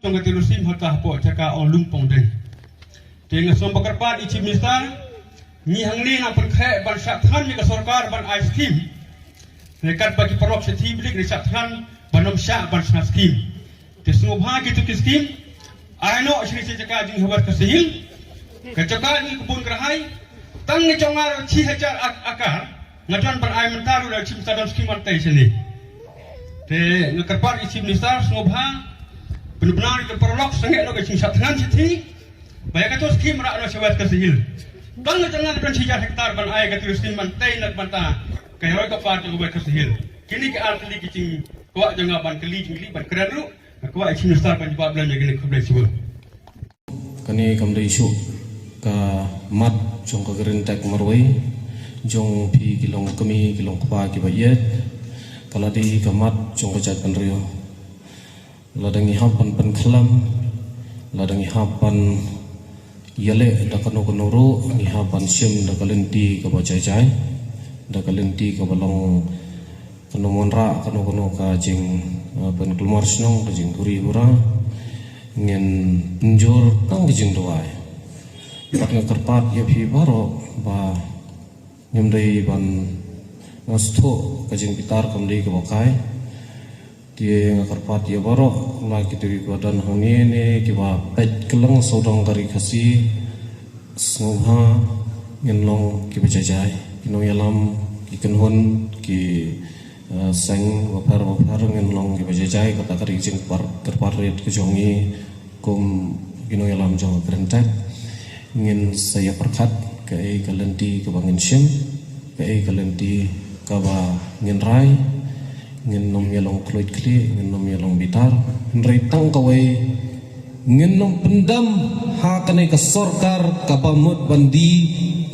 tong katilusim hatah po caka on lumpong deng dengan som bakarpat ichi minister ni hangli na perkhe ban syathan ni ka sarkar ban ice cream nekat bagi perok setiblik ni syathan banom syak ban skim te sungobha gitu ki skim aino asri caka jing habar kasihil kecaka ni kebun kerahai tang ni congar chi hajar akar ngadan ban ai mentaru da chim sadam skim antai sini te nekat ichi minister sungobha benar-benar itu perlok sengit nak cing sathan sithi baik itu skim rak no sewat kasihil bang jangan ban 3 hektar ban ai katu skim ban tai nak banta kai roi ka par tu buat kasihil kini ke artli kicing kuat jangan ban keli ban keran lu kuat cing star ban jawab belan gini khabar sibu kani kam dei isu ka mat jong ka gerintek marwai jong pi kilong kami kilong pa ki bayet kala di ka mat jong ka jat pan rio ladangi hapan pan kelam ladangi hapan yale da kano kanoro ni hapan sim da kalenti ka bacai da kalenti ka balong kano monra kano ka jing pan kelmar snong ka jing kuri hura ngen penjur kang jing doai pat ngakarpat ya phi baro ba nyamdai ban ngasto ka jing pitar kamdei ka bakai dia ngakarpat ya baro lagi tu badan hangi ni kiba pet kelang saudang kari kasi sungha ngenlong ki bajai kino yalam ki kenhon ki seng wapar ngenlong ki bajai kata kari jing par terparit ke jongi kum kino yalam jong kerentak ngin saya perkat kai kalenti ke bangin sim kai kalenti ka ba ngin rai ngin nom yalong kloit kli ngin nom yalong bitar nrai tang kawai ngin nom pendam ha kanai ka sarkar ka bamut bandi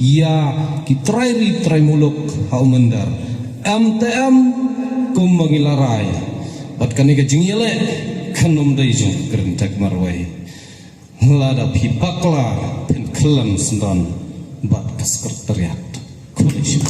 ya ki trai muluk ha umandar MTM kum mangilarai bat kanai ka jingyele kan nom dai jong kerentak marwai lada pipakla pen kelam sendan bat ka sekretariat koalisi